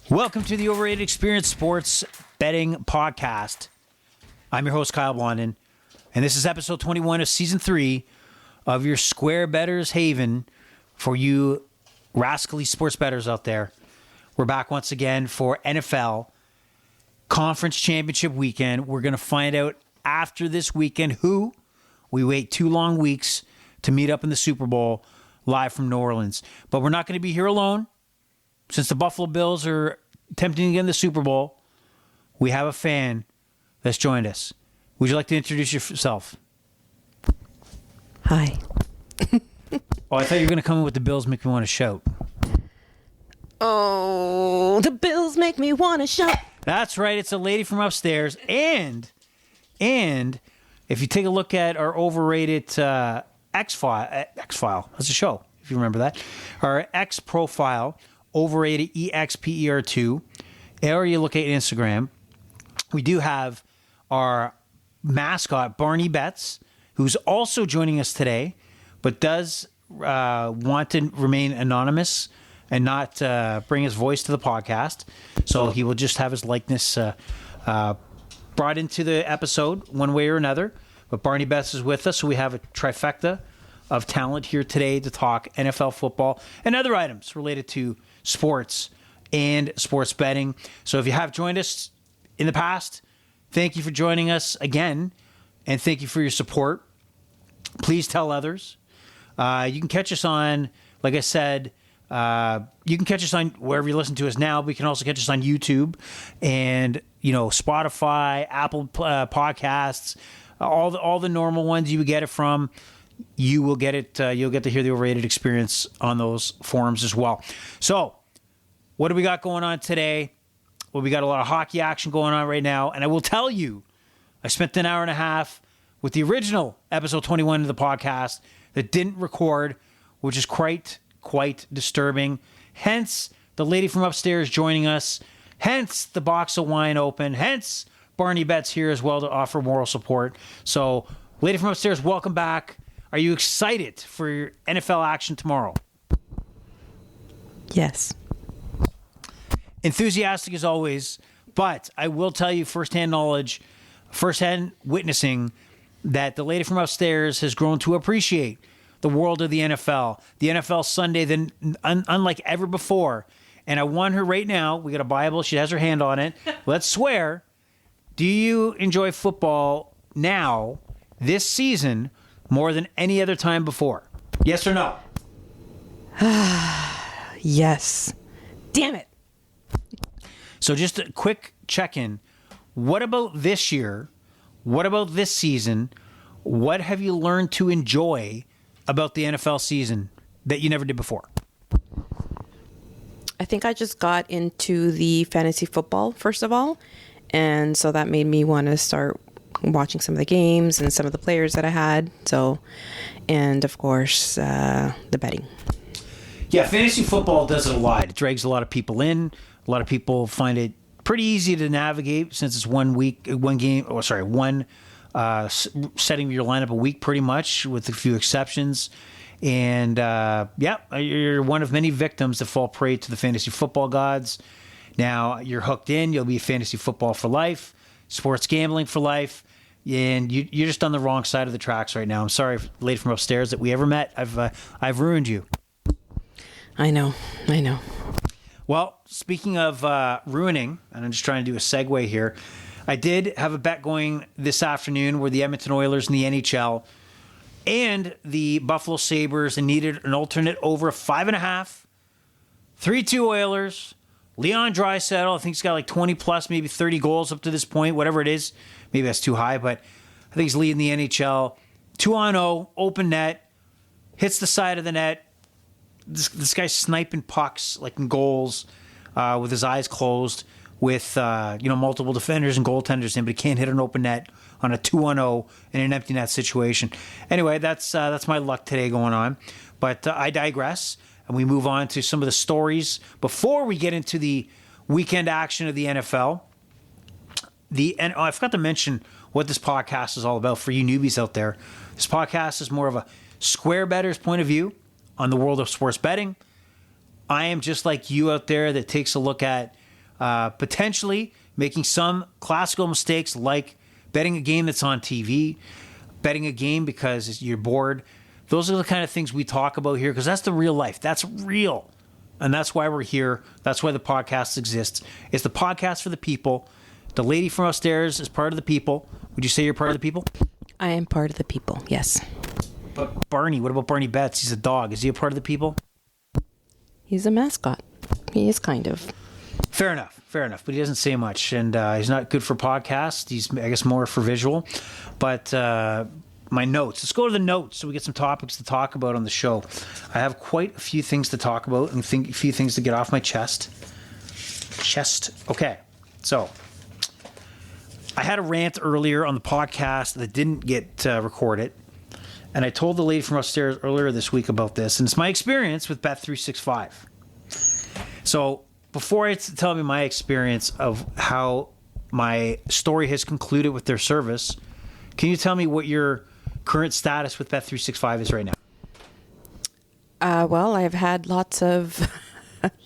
Welcome to the Overrated Experience Sports Betting Podcast. I'm your host, Kyle Blondin, and this is episode 21 of season 3 of your Square Betters Haven for you rascally sports bettors out there. We're back once again for NFL Conference Championship Weekend. We're going to find out after this weekend who we wait 2 long weeks to meet up in the Super Bowl live from New Orleans. But we're not going to be here alone. Since the Buffalo Bills are attempting to get in the Super Bowl, we have a fan that's joined us. Would you like to introduce yourself? Hi. Oh, I thought you were going to come in with the Bills make me want to shout. Oh, the Bills make me want to shout. That's right. It's a lady from upstairs. And if you take a look at our overrated X-File, that's a show, if you remember that. Our X profile, Overrated EXPER2, or you look at Instagram, we do have our mascot, Barney Betts, who's also joining us today, but does want to remain anonymous and not bring his voice to the podcast. So he will just have his likeness brought into the episode one way or another. But Barney Betts is with us, so we have a trifecta of talent here today to talk NFL football and other items related to sports and sports betting. So if you have joined us in the past, thank you for joining us again, and thank you for your support. Please tell others. You can catch us on, like I said, you can catch us on wherever you listen to us now, but you can also catch us on YouTube and, Spotify, Apple Podcasts, all the normal ones you would get it from. You will get it. You'll get to hear the Overrated Experience on those forums as well. So, what do we got going on today? Well, we got a lot of hockey action going on right now, and I will tell you, I spent an hour and a half with the original episode 21 of the podcast that didn't record, which is quite disturbing. Hence, the lady from upstairs joining us. Hence, the box of wine open. Hence, Barney Betts here as well to offer moral support. So, lady from upstairs, welcome back. Are you excited for your NFL action tomorrow? Yes. Enthusiastic as always, but I will tell you firsthand witnessing that the lady from upstairs has grown to appreciate the world of the NFL. The NFL Sunday, unlike ever before. And I want her right now. We got a Bible. She has her hand on it. Let's swear. Do you enjoy football now, this season, more than any other time before? Yes or no? Yes. Damn it. So just a quick check-in. What about this year? What about this season? What have you learned to enjoy about the NFL season that you never did before? I think I just got into the fantasy football, first of all. And so that made me want to start watching some of the games and some of the players that I had. So, and of course, the betting. Yeah, fantasy football does it a lot. It drags a lot of people in. A lot of people find it pretty easy to navigate since it's one setting your lineup a week pretty much with a few exceptions. And you're one of many victims that fall prey to the fantasy football gods. Now you're hooked in. You'll be fantasy football for life, sports gambling for life. And you're just on the wrong side of the tracks right now. I'm sorry, lady from upstairs, that we ever met. I've ruined you. I know. Well, speaking of ruining, and I'm just trying to do a segue here, I did have a bet going this afternoon where the Edmonton Oilers in the NHL and the Buffalo Sabres needed an alternate over 5.5. 3-2 Oilers. Leon Draisaitl, I think he's got like 20 plus, maybe 30 goals up to this point, whatever it is. Maybe that's too high, but I think he's leading the NHL. 2-0, open net, hits the side of the net. This guy's sniping pucks like in goals with his eyes closed with multiple defenders and goaltenders in, but he can't hit an open net on a 2-0 in an empty net situation. Anyway, that's my luck today going on. But I digress, and we move on to some of the stories before we get into the weekend action of the NFL. I forgot to mention what this podcast is all about for you newbies out there. This podcast is more of a square bettor's point of view on the world of sports betting. I am just like you out there that takes a look at potentially making some classical mistakes like betting a game that's on TV, betting a game because you're bored. Those are the kind of things we talk about here because that's the real life. That's real. And that's why we're here. That's why the podcast exists. It's the podcast for the people. The lady from upstairs is part of the people. Would you say you're part of the people? I am part of the people, yes. But Barney, what about Barney Betts? He's a dog. Is he a part of the people? He's a mascot. He is kind of. Fair enough. But he doesn't say much. And he's not good for podcasts. He's, I guess, more for visual. But my notes. Let's go to the notes so we get some topics to talk about on the show. I have quite a few things to talk about and a few things to get off my chest. Okay. So I had a rant earlier on the podcast that didn't get recorded. And I told the lady from upstairs earlier this week about this. And it's my experience with Bet365. So before I tell me my experience of how my story has concluded with their service, can you tell me what your current status with Bet365 is right now? Well, I've had lots of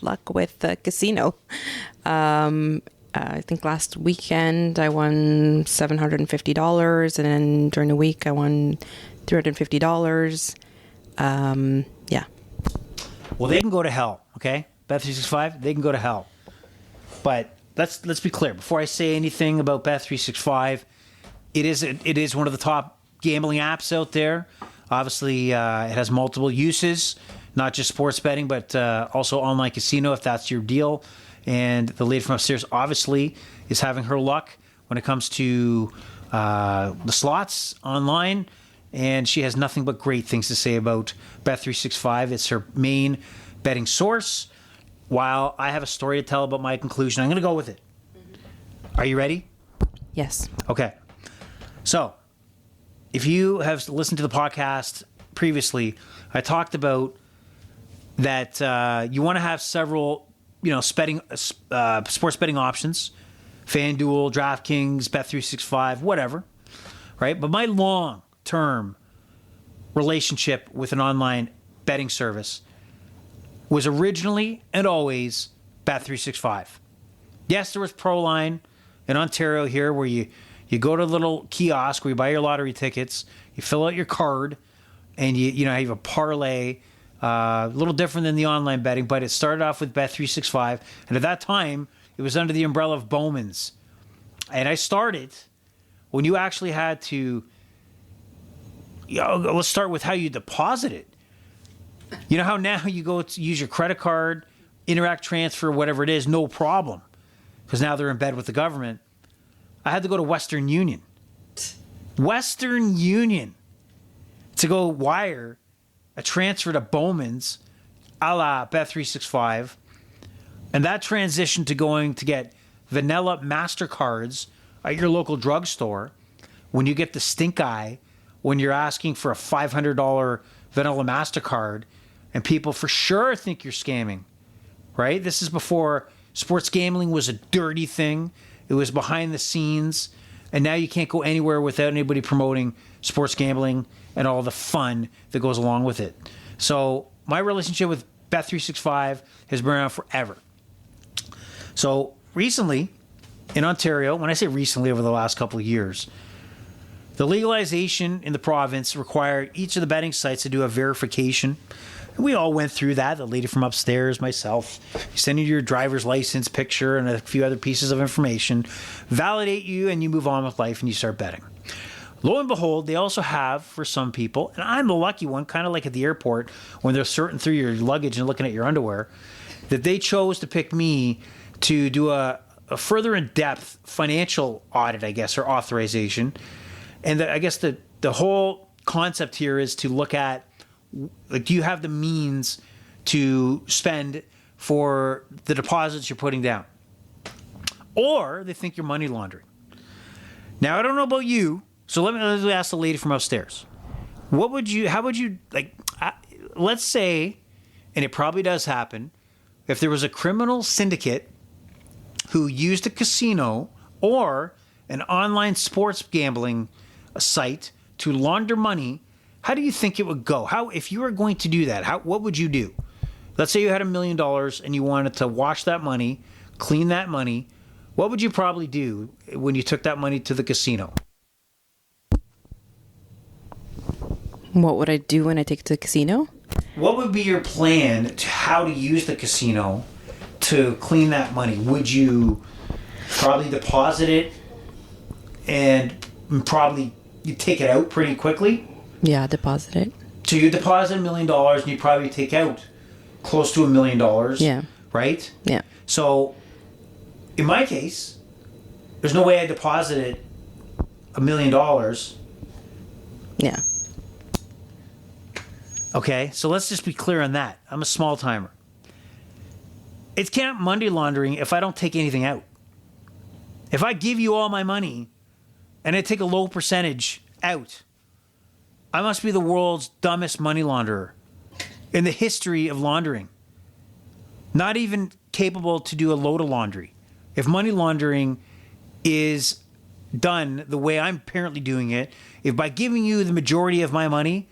luck with the casino. I think last weekend I won $750, and then during the week I won $350. Yeah. Well, they can go to hell, okay? Bet365, they can go to hell. But let's be clear. Before I say anything about Bet365, it is one of the top gambling apps out there. Obviously, it has multiple uses, not just sports betting, but also online casino if that's your deal. And the lady from upstairs obviously is having her luck when it comes to the slots online. And she has nothing but great things to say about Bet365. It's her main betting source. While I have a story to tell about my conclusion, I'm going to go with it. Are you ready? Yes. Okay. So, if you have listened to the podcast previously, I talked about that you want to have several, sports betting options, FanDuel, DraftKings, Bet365, whatever, right? But my long-term relationship with an online betting service was originally and always Bet365. Yes, there was Proline in Ontario here where you go to a little kiosk where you buy your lottery tickets, you fill out your card, and you have a parlay. A little different than the online betting, but it started off with Bet365, and at that time, it was under the umbrella of Bowman's. And I started when you actually had to. Let's start with how you deposit it. You know how now you go to use your credit card, Interact Transfer, whatever it is, no problem, because now they're in bed with the government. I had to go to Western Union to go wire a transfer to Bowman's a la Bet365. And that transition to going to get vanilla MasterCards at your local drugstore when you get the stink eye when you're asking for a $500 vanilla MasterCard and people for sure think you're scamming, right? This is before sports gambling was a dirty thing. It was behind the scenes. And now you can't go anywhere without anybody promoting sports gambling and all the fun that goes along with it. So my relationship with Bet365 has been around forever. So recently in Ontario, when I say recently, over the last couple of years, the legalization in the province required each of the betting sites to do a verification. And we all went through that. The lady from upstairs, myself, you send you your driver's license picture and a few other pieces of information, validate you, and you move on with life and you start betting. Lo and behold, they also have, for some people, and I'm the lucky one, kind of like at the airport, when they're sorting through your luggage and looking at your underwear, that they chose to pick me to do a further in-depth financial audit, I guess, or authorization. And I guess the whole concept here is to look at, like, do you have the means to spend for the deposits you're putting down? Or they think you're money laundering. Now, I don't know about you, so let me ask the lady from upstairs. How would you, let's say, and it probably does happen, if there was a criminal syndicate who used a casino or an online sports gambling site to launder money, how do you think it would go? If you were going to do that, what would you do? Let's say you had $1 million and you wanted to wash that money, clean that money, what would you probably do when you took that money to the casino? What would I do when I take it to the casino? What would be your plan to how to use the casino to clean that money? Would you probably deposit it and probably you take it out pretty quickly? Yeah, deposit it. So you deposit $1 million and you probably take out close to $1 million. Yeah. Right? Yeah. So in my case, there's no way I deposited $1 million. Yeah. Okay, so let's just be clear on that. I'm a small timer. It can't money laundering if I don't take anything out. If I give you all my money and I take a low percentage out, I must be the world's dumbest money launderer in the history of laundering. Not even capable to do a load of laundry. If money laundering is done the way I'm apparently doing it, if by giving you the majority of my money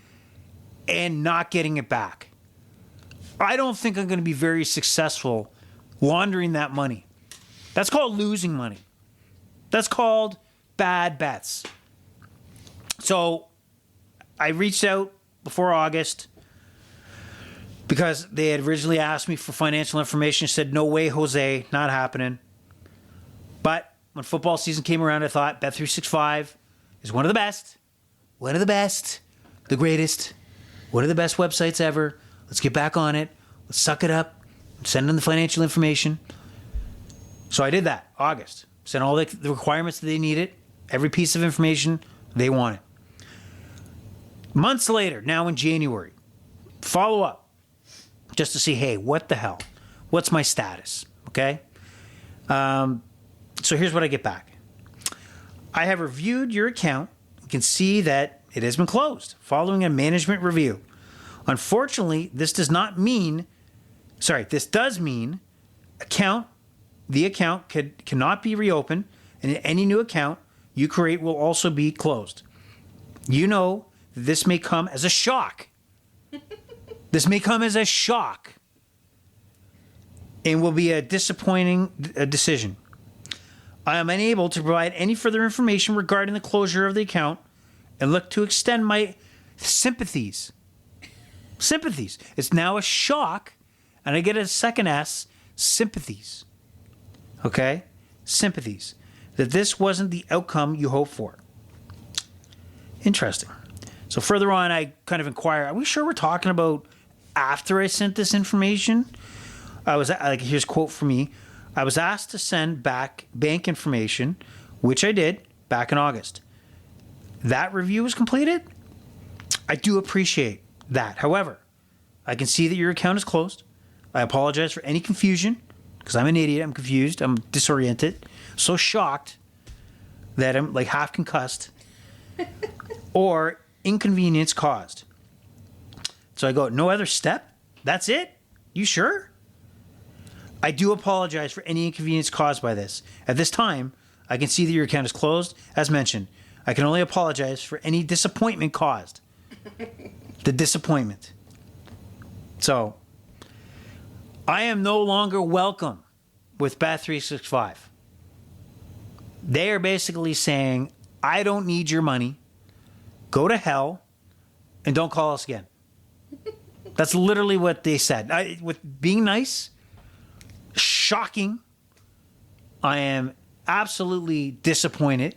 and not getting it back, I don't think I'm going to be very successful laundering that money. That's called losing money. That's called bad bets. So I reached out before August because they had originally asked me for financial information. I said, no way, Jose, not happening. But when football season came around, I thought Bet365 is one of the best, the greatest, one of the best websites ever. Let's get back on it. Let's suck it up. Send them the financial information. So I did that, August. Sent all the requirements that they needed, every piece of information they wanted. Months later, now in January, follow up just to see, hey, what the hell? What's my status? Okay? So here's what I get back. I have reviewed your account. You can see that it has been closed following a management review. Unfortunately, this does mean the account cannot be reopened, and any new account you create will also be closed. You know, this may come as a shock. And will be a disappointing decision. I am unable to provide any further information regarding the closure of the account and look to extend my sympathies. It's now a shock, and I get a second S, sympathies. Okay? Sympathies. That this wasn't the outcome you hoped for. Interesting. So further on, I kind of inquire, are we sure we're talking about after I sent this information? Here's a quote from me. I was asked to send back bank information, which I did back in August. That review was completed. I do appreciate that. However, I can see that your account is closed. I apologize for any confusion because I'm an idiot. I'm confused. I'm disoriented. So shocked that I'm like half concussed or inconvenience caused. So I go, no other step? That's it? You sure? I do apologize for any inconvenience caused by this. At this time, I can see that your account is closed. As mentioned, I can only apologize for any disappointment caused. The disappointment. So, I am no longer welcome with Bet365. They are basically saying, I don't need your money. Go to hell and don't call us again. That's literally what they said. With being nice, shocking. I am absolutely disappointed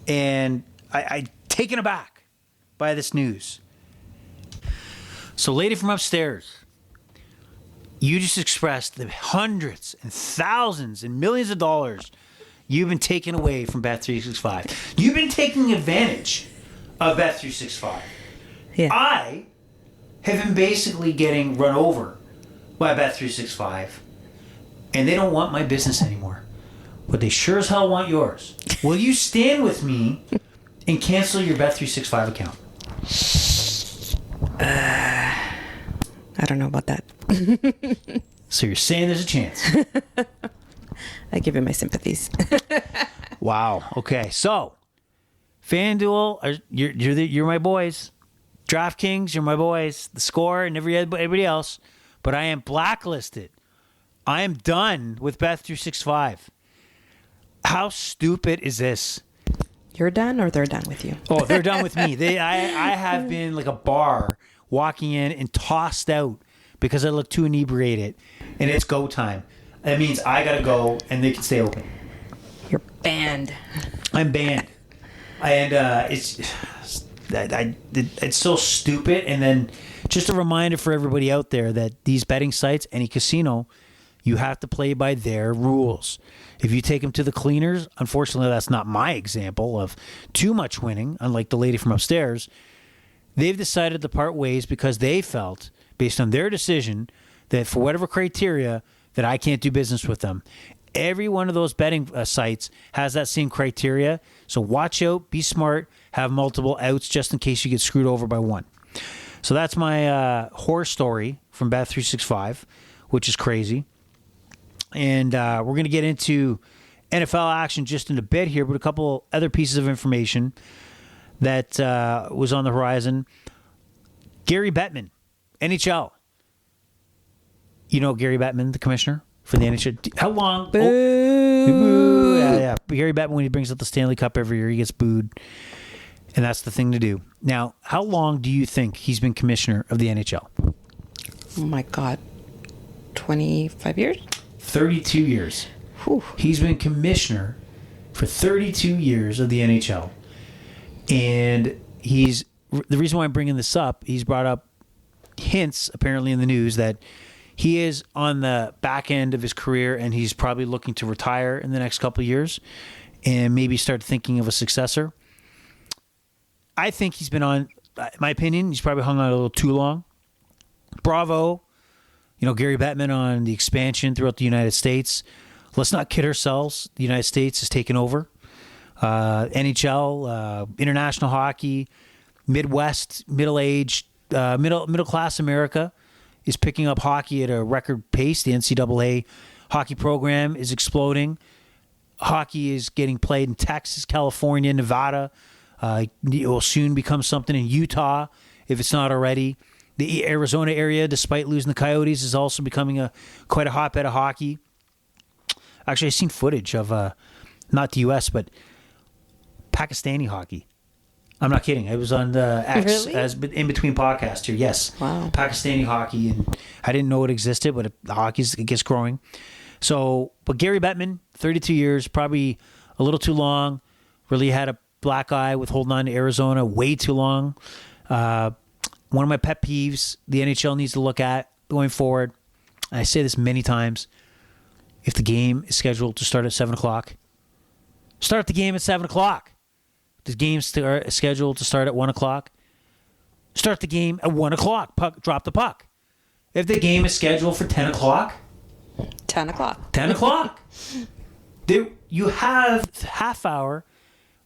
and I taken aback by this news. So, lady from upstairs, you just expressed the hundreds and thousands and millions of dollars you've been taking away from Bet365. You've been taking advantage of Bet365. Yeah. I have been basically getting run over by Bet365, and they don't want my business anymore. But they sure as hell want yours. Will you stand with me and cancel your Bet365 account? I don't know about that. So you're saying there's a chance? I give you my sympathies. Wow. Okay. So, FanDuel, you're my boys. DraftKings, you're my boys. The Score and everybody else. But I am blacklisted I am done with Bet365. How stupid is this? You're done or they're done with you? Oh, they're done with me. I have been like a bar walking in and tossed out because I look too inebriated, and it's go time. That means I gotta go, and they can stay open. You're banned. I'm banned, and it's so stupid. And then just a reminder for everybody out there that these betting sites, any casino, you have to play by their rules. If you take them to the cleaners, unfortunately, that's not my example of too much winning, unlike the lady from upstairs. They've decided to part ways because they felt, based on their decision, that for whatever criteria, that I can't do business with them. Every one of those betting sites has that same criteria. So watch out, be smart, have multiple outs just in case you get screwed over by one. So that's my horror story from Bet365, which is crazy. And we're going to get into NFL action just in a bit here, but a couple other pieces of information that was on the horizon. Gary Bettman, NHL. You know Gary Bettman, the commissioner for the NHL. How long? Boo. Boo. Yeah. Gary Bettman, when he brings up the Stanley Cup every year, he gets booed. And that's the thing to do. Now, how long do you think he's been commissioner of the NHL? Oh, my God. 25 years? 32 years. Whew. He's been commissioner for 32 years of the NHL. And the reason why I'm bringing this up, he's brought up hints apparently in the news that he is on the back end of his career and he's probably looking to retire in the next couple of years and maybe start thinking of a successor. I think he's been on, in my opinion, he's probably hung on a little too long. Bravo. Gary Bettman on the expansion throughout the United States. Let's not kid ourselves. The United States has taken over. NHL, international hockey, Midwest, middle-aged, middle-class America is picking up hockey at a record pace. The NCAA hockey program is exploding. Hockey is getting played in Texas, California, Nevada. It will soon become something in Utah, if it's not already. The Arizona area, despite losing the Coyotes, is also becoming quite a hotbed of hockey. Actually, I've seen footage of, not the U.S., but Pakistani hockey. I'm not kidding. It was on the X Really? as in between podcasts here. Yes. Wow. Pakistani hockey, and I didn't know it existed, but the hockey gets growing. So, but Gary Bettman, 32 years, probably a little too long. Really had a black eye with holding on to Arizona way too long. One of my pet peeves the NHL needs to look at going forward, and I say this many times, if the game is scheduled to start at 7 o'clock, start the game at 7 o'clock. If the game's scheduled to start at 1 o'clock, start the game at 1 o'clock. Drop the puck. If the game is scheduled for 10 o'clock, 10 o'clock. 10 o'clock. You have half hour,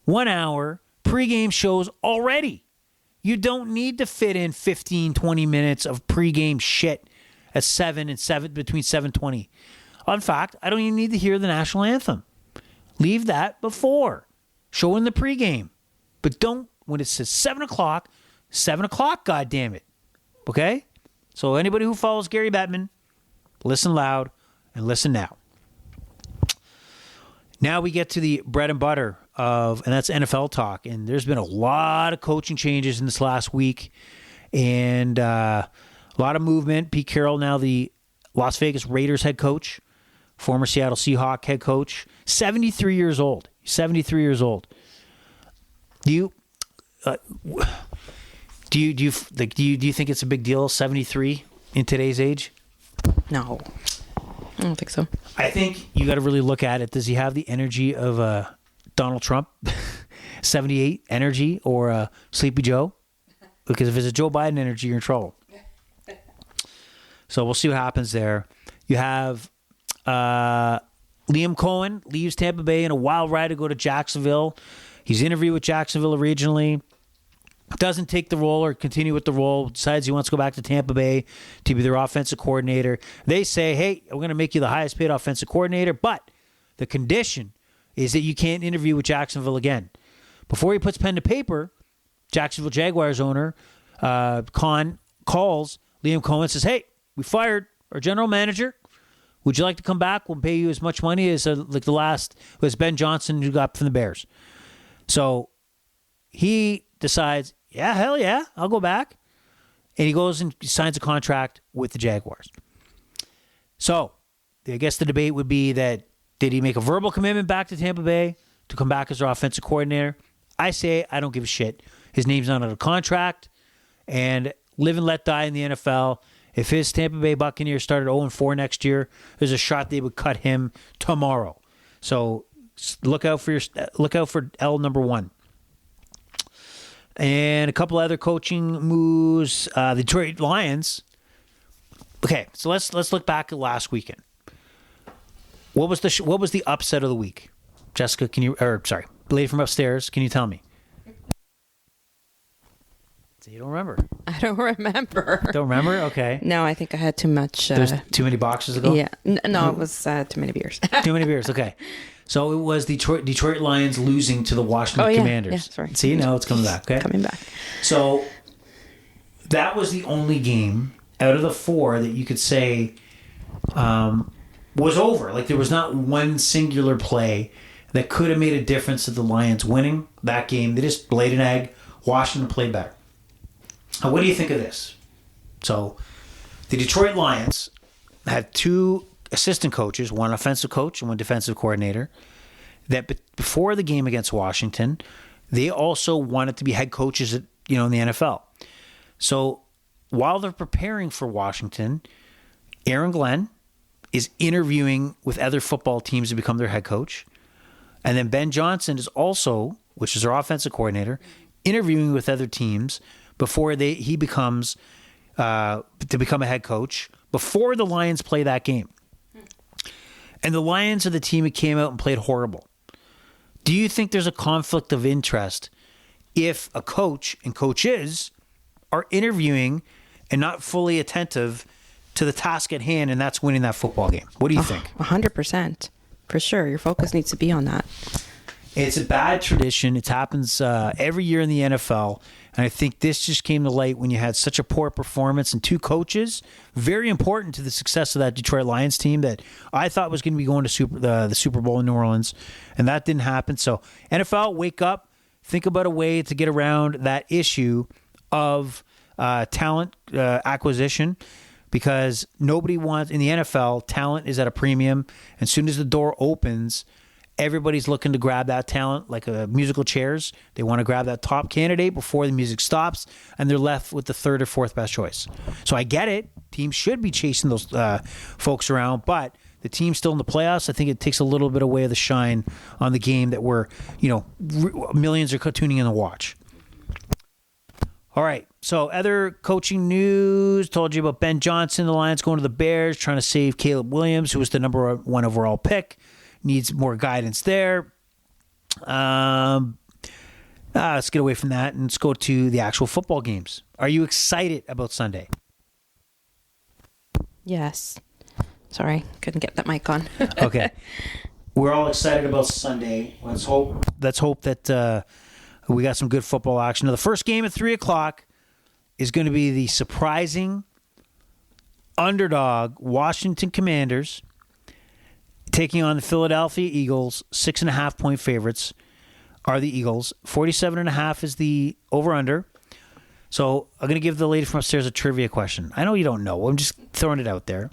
1 hour pregame shows already. You don't need to fit in 15, 20 minutes of pregame shit at 7 and 7 between 7:20. In fact, I don't even need to hear the national anthem. Leave that before. Show in the pregame. But don't, when it says 7 o'clock, 7 o'clock, goddammit. Okay? So anybody who follows Gary Bettman, listen loud and listen now. Now we get to the bread and butter and that's NFL talk. And there's been a lot of coaching changes in this last week and a lot of movement. Pete Carroll, now the Las Vegas Raiders head coach, former Seattle Seahawks head coach, 73 years old. 73 years old. Do you think it's a big deal, 73 in today's age? No, I don't think so. I think you got to really look at it. Does he have the energy of Donald Trump, 78 energy, or Sleepy Joe? Because if it's a Joe Biden energy, you're in trouble. So we'll see what happens there. You have Liam Cohen leaves Tampa Bay in a wild ride to go to Jacksonville. He's interviewed with Jacksonville originally. Doesn't take the role or continue with the role. Decides he wants to go back to Tampa Bay to be their offensive coordinator. They say, hey, we're going to make you the highest paid offensive coordinator, but the condition is that you can't interview with Jacksonville again. Before he puts pen to paper, Jacksonville Jaguars owner Khan calls Liam Cohen and says, hey, we fired our general manager. Would you like to come back? We'll pay you as much money as like the last was Ben Johnson who got from the Bears. So he decides, yeah, hell yeah, I'll go back. And he goes and signs a contract with the Jaguars. So I guess the debate would be that did he make a verbal commitment back to Tampa Bay to come back as their offensive coordinator? I say I don't give a shit. His name's not on a contract. And live and let die in the NFL. If his Tampa Bay Buccaneers started 0-4 next year, there's a shot they would cut him tomorrow. So look out for L number 1. And a couple other coaching moves. The Detroit Lions. Okay, so let's look back at last weekend. What was the upset of the week? Jessica, lady from upstairs, can you tell me? You don't remember? I don't remember. Don't remember? Okay. No, I think I had too much. There's too many boxes to go? Yeah. No, it was too many beers. Too many beers. Okay. So it was Detroit Lions losing to the Washington Commanders. Yeah, sorry. See, now it's coming back. Okay. Coming back. So that was the only game out of the 4 that you could say was over. Like there was not one singular play that could have made a difference to the Lions winning that game. They just laid an egg. Washington played better. Now, what do you think of this? So, the Detroit Lions had 2 assistant coaches, one offensive coach and one defensive coordinator, that before the game against Washington, they also wanted to be head coaches in the NFL. So, while they're preparing for Washington, Aaron Glenn is interviewing with other football teams to become their head coach. And then Ben Johnson is also, which is their offensive coordinator, interviewing with other teams before he becomes to become a head coach before the Lions play that game. And the Lions are the team that came out and played horrible. Do you think there's a conflict of interest if a coach and coaches are interviewing and not fully attentive to the task at hand, and that's winning that football game? What do you think? 100%. For sure. Your focus needs to be on that. It's a bad tradition. It happens every year in the NFL. And I think this just came to light when you had such a poor performance and 2 coaches, very important to the success of that Detroit Lions team that I thought was going to be going to the Super Bowl in New Orleans. And that didn't happen. So NFL, wake up. Think about a way to get around that issue of talent acquisition, because nobody wants, in the NFL, talent is at a premium. As soon as the door opens, everybody's looking to grab that talent like musical chairs. They want to grab that top candidate before the music stops, and they're left with the 3rd or 4th best choice. So I get it. Teams should be chasing those folks around, but the team's still in the playoffs. I think it takes a little bit away of the shine on the game that millions are tuning in to watch. All right. So other coaching news, told you about Ben Johnson, the Lions going to the Bears, trying to save Caleb Williams, who was the number 1 overall pick. Needs more guidance there. Let's get away from that and let's go to the actual football games. Are you excited about Sunday? Yes. Sorry, couldn't get that mic on. Okay. We're all excited about Sunday. Let's hope that we got some good football action. Now, the first game at 3 o'clock is going to be the surprising underdog Washington Commanders taking on the Philadelphia Eagles. 6.5 point favorites are the Eagles. 47.5 is the over-under. So I'm going to give the lady from upstairs a trivia question. I know you don't know. I'm just throwing it out there.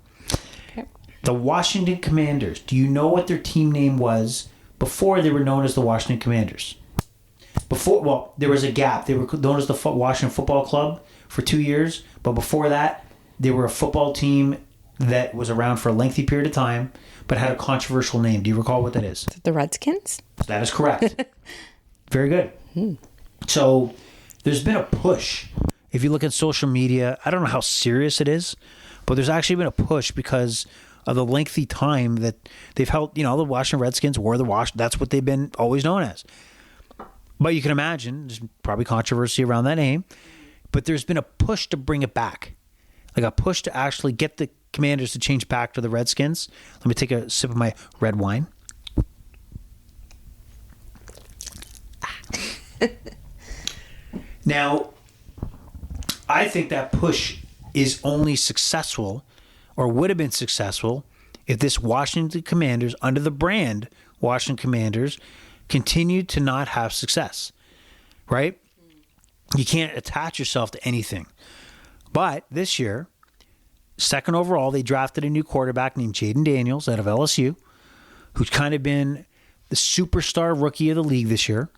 Okay. The Washington Commanders. Do you know what their team name was before they were known as the Washington Commanders? There was a gap. They were known as the Washington Football Club for 2 years. But before that, they were a football team that was around for a lengthy period of time, but had a controversial name. Do you recall what that is? The Redskins? That is correct. Very good. So there's been a push. If you look at social media, I don't know how serious it is, but there's actually been a push because of the lengthy time that they've held. The Washington Redskins were that's what they've been always known as. But you can imagine there's probably controversy around that name, but there's been a push to bring it back. Like a push to actually get the Commanders to change back to the Redskins. Let me take a sip of my red wine. Now, I think that push is only successful, or would have been successful, if this Washington Commanders, under the brand Washington Commanders, continue to not have success, right? You can't attach yourself to anything. But this year, second overall, they drafted a new quarterback named Jaden Daniels out of LSU, who's kind of been the superstar rookie of the league this year.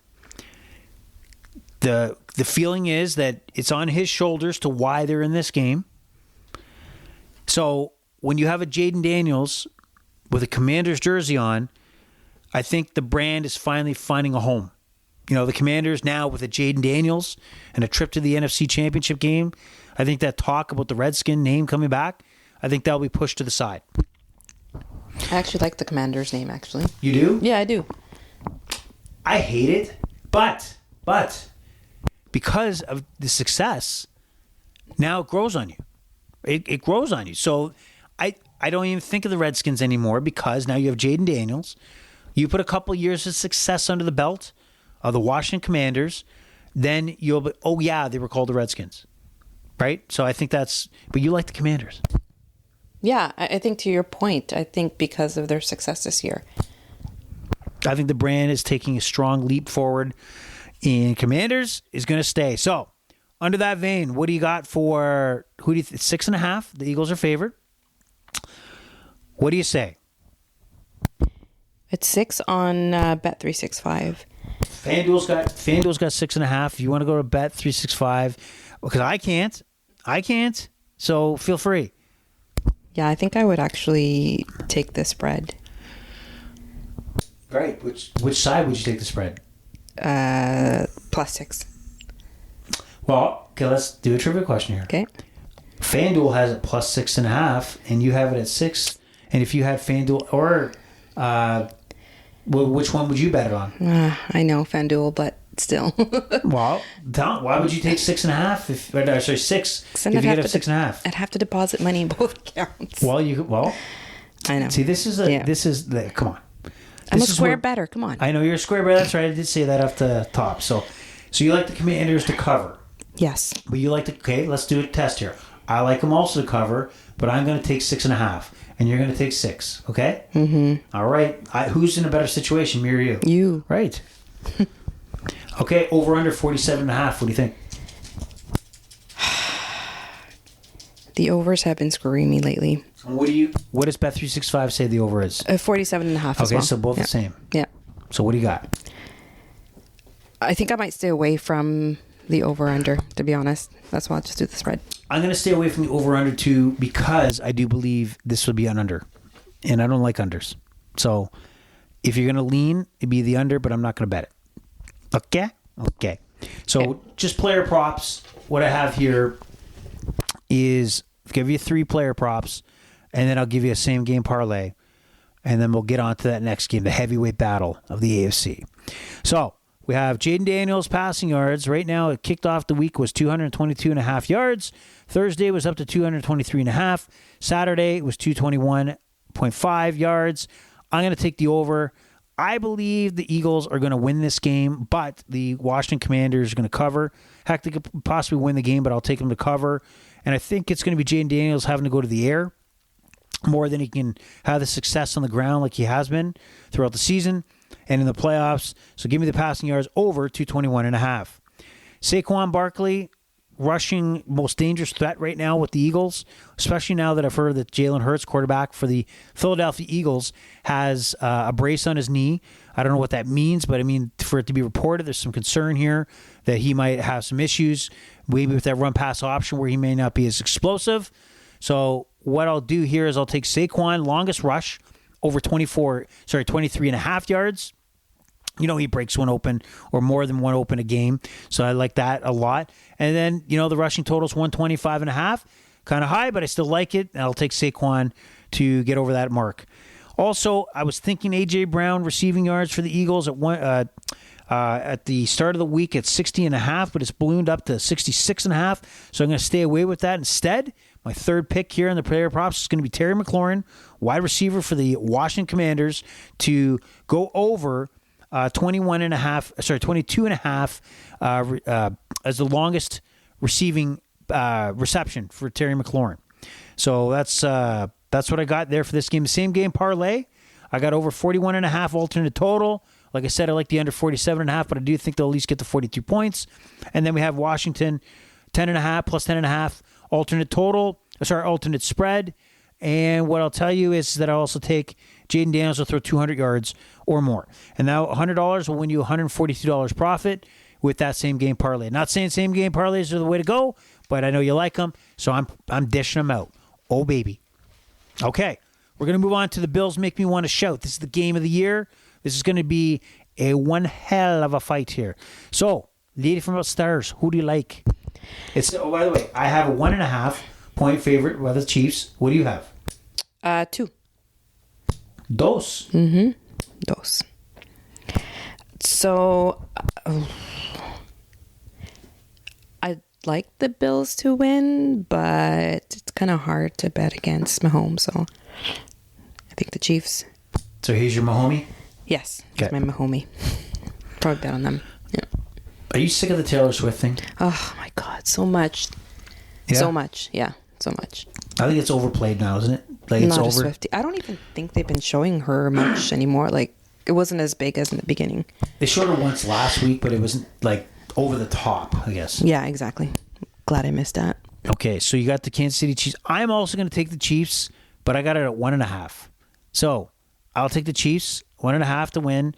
The feeling is that it's on his shoulders to why they're in this game. So when you have a Jaden Daniels with a Commanders jersey on, I think the brand is finally finding a home. The Commanders now with a Jaden Daniels and a trip to the NFC Championship game, I think that talk about the Redskin name coming back, I think that'll be pushed to the side. I actually like the Commanders name, actually. You do? Yeah, I do. I hate it, but because of the success, now it grows on you. It grows on you. So I don't even think of the Redskins anymore because now you have Jaden Daniels. You put a couple years of success under the belt of the Washington Commanders, then you'll be, oh yeah, they were called the Redskins. Right? So I think but you like the Commanders. Yeah, I think to your point, I think because of their success this year. I think the brand is taking a strong leap forward, and Commanders is going to stay. So, under that vein, what do you got for 6.5? The Eagles are favored. What do you say? It's 6 on Bet365. FanDuel's got 6.5. If you want to go to Bet365, because I can't. So feel free. Yeah, I think I would actually take the spread. Great. Which side would you take the spread? +6. Well, okay, let's do a trivia question here. Okay. FanDuel has it +6.5, and you have it at 6. And if you had FanDuel or which one would you bet it on? I know FanDuel, but still. Well, why would you take 6.5? Sorry, 6. If you get up 6.5, I'd have to deposit money in both accounts. Well, I know. See, this is the come on. I'm a square better. Come on. I know you're a square better. That's right. I did say that off the top. So you like the Commanders to cover. Yes. But you like okay, let's do a test here. I like them also to cover, but I'm going to take 6.5, and you're going to take 6. Okay. Mm-hmm. All right. Who's in a better situation, me or you? You. Right. Okay. Over under 47.5. What do you think? The overs have been screwing me lately. What does Bet365 say the over is? 47.5 as well. Okay, so both the same. Yeah. So what do you got? I think I might stay away from the over-under, to be honest. That's why I'll just do the spread. I'm going to stay away from the over-under too because I do believe this would be an under. And I don't like unders. So if you're going to lean, it'd be the under, but I'm not going to bet it. Okay. So just player props. What I have here is give you 3 player props, and then I'll give you a same game parlay, and then we'll get on to that next game, the heavyweight battle of the AFC. So we have Jaden Daniels passing yards. Right now, it kicked off the week was 222.5 yards. Thursday was up to 223.5. Saturday it was 221.5 yards. I'm going to take the over. I believe the Eagles are going to win this game, but the Washington Commanders are going to cover. Heck, they could possibly win the game, but I'll take them to cover. And I think it's going to be Jaden Daniels having to go to the air more than he can have the success on the ground like he has been throughout the season and in the playoffs. So give me the passing yards over 221.5. Saquon Barkley, rushing most dangerous threat right now with the Eagles, especially now that I've heard that Jalen Hurts, quarterback for the Philadelphia Eagles, has a brace on his knee. I don't know what that means, but I mean, for it to be reported, there's some concern here that he might have some issues, maybe with that run-pass option where he may not be as explosive. So what I'll do here is I'll take Saquon, longest rush, over 23.5 yards. He breaks one open or more than one open a game. So I like that a lot. And then, the rushing total is 125.5. Kind of high, but I still like it. And I'll take Saquon to get over that mark. Also, I was thinking A.J. Brown receiving yards for the Eagles at the start of the week at 60.5, but it's ballooned up to 66.5. So I'm going to stay away with that instead. My third pick here in the player props is going to be Terry McLaurin, wide receiver for the Washington Commanders, to go over 22.5 as the longest receiving reception for Terry McLaurin. So that's that's what I got there for this game. The same game parlay, I got over 41.5 alternate total. Like I said, I like the under 47.5, but I do think they'll at least get to 42 points. And then we have Washington 10.5 plus 10.5 alternate total. Alternate spread. And what I'll tell you is that I'll also take Jaden Daniels to throw 200 yards or more. And now $100 will win you $142 profit with that same game parlay. Not saying same game parlays are the way to go, but I know you like them, so I'm dishing them out. Oh, baby. Okay, we're going to move on to the Bills Make Me Want to Shout. This is the game of the year. This is going to be a one hell of a fight here. So, lady from upstairs, who do you like? By the way, I have a 1.5 point favorite with the Chiefs. What do you have? 2. Dos. Mm-hmm. Dos. So, I'd like the Bills to win, but it's kind of hard to bet against Mahomes, so I think the Chiefs. So here's your Mahomie? Yes, he's my Mahomie. Probably bet on them. Yeah. Are you sick of the Taylor Swift thing? Oh, my God, so much. Yeah? So much, yeah, so much. I think it's overplayed now, isn't it? Like it's Not over. a Swiftie. I don't even think they've been showing her much anymore. Like, it wasn't as big as in the beginning. They showed her once last week, but it wasn't like over the top, I guess. Yeah, exactly. Glad I missed that. Okay, so you got the Kansas City Chiefs. I'm also going to take the Chiefs, but I got it at 1.5. So I'll take the Chiefs, 1.5 to win.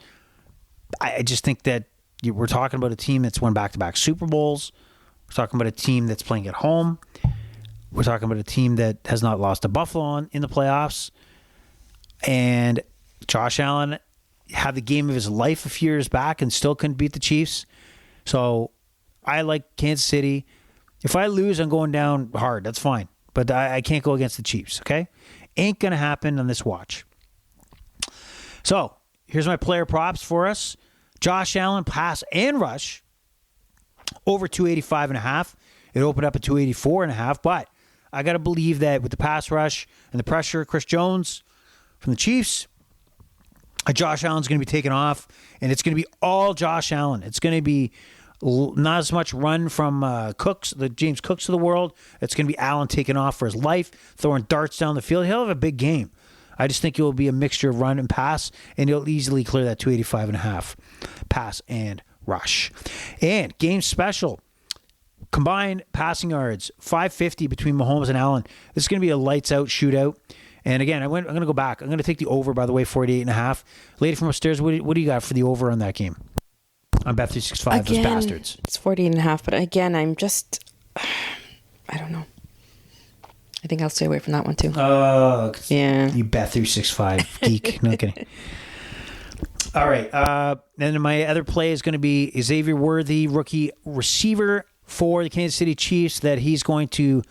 I just think that we're talking about a team that's won back-to-back Super Bowls. We're talking about a team that's playing at home. We're talking about a team that has not lost to Buffalo in the playoffs. And Josh Allen had the game of his life a few years back and still couldn't beat the Chiefs. So I like Kansas City. If I lose, I'm going down hard. That's fine. But I can't go against the Chiefs, okay? Ain't going to happen on this watch. So here's my player props for us. Josh Allen, pass and rush, over 285.5. It opened up at 284.5, but I got to believe that with the pass rush and the pressure, Chris Jones from the Chiefs, Josh Allen's going to be taken off, and it's going to be all Josh Allen. It's going to be not as much run from Cooks, the James Cooks of the world. It's going to be Allen taking off for his life, throwing darts down the field. He'll have a big game. I just think it will be a mixture of run and pass, and he'll easily clear that 285.5 pass and rush. And game special. Combined passing yards, 550 between Mahomes and Allen. This is going to be a lights-out shootout. And again, I'm going to go back. I'm going to take the over, by the way, 48.5. Lady from upstairs, what do you got for the over on that game? On Bet365, those bastards. It's 48.5, but again, I'm just, I don't know. I think I'll stay away from that one too. Oh, yeah. You Bet365 geek. No kidding. All right. Then my other play is going to be Xavier Worthy, rookie receiver for the Kansas City Chiefs, that he's going to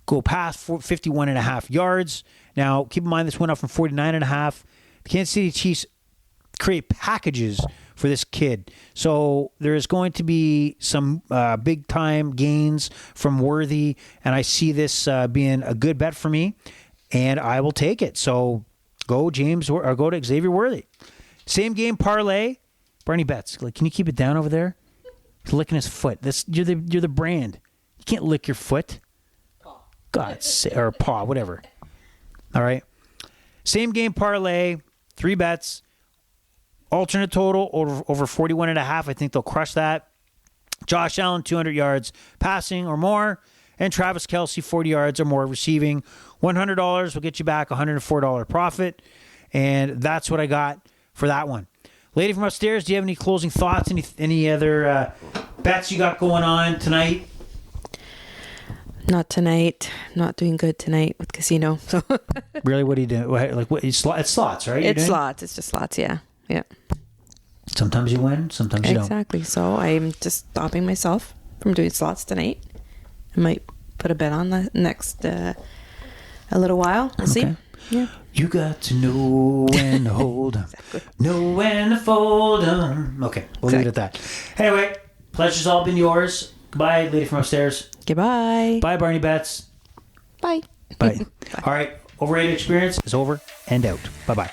go past 51.5 yards. Now, keep in mind, this went up from 49.5. The Kansas City Chiefs create packages for this kid. So there is going to be some big-time gains from Worthy, and I see this being a good bet for me, and I will take it. So go James, or go to Xavier Worthy. Same game parlay. Bernie Betts, like, can you keep it down over there? He's licking his foot. You're the brand. You can't lick your foot. Paw. God, or paw, whatever. All right. Same game parlay, 3 bets. Alternate total over 41.5. I think they'll crush that. Josh Allen, 200 yards passing or more. And Travis Kelce, 40 yards or more receiving. $100 will get you back $104 profit. And that's what I got for that one. Lady from upstairs, do you have any closing thoughts? Any other bets you got going on tonight? Not tonight. Not doing good tonight with casino. So Really, what are you doing? Like, what? It's slots, right? It's slots. It's just slots. Yeah. Yeah. Sometimes you win, sometimes you don't. Exactly. So I'm just stopping myself from doing slots tonight. I might put a bet on the next a little while. We'll see. Yeah. You got to know when to hold 'em. Exactly. Know when to fold 'em. Okay, we'll leave it at that. Anyway, pleasure's all been yours. Goodbye, lady from upstairs. Goodbye. Bye, Barney Betts. Bye. Bye. All right, Overrated Experience is over and out. Bye-bye.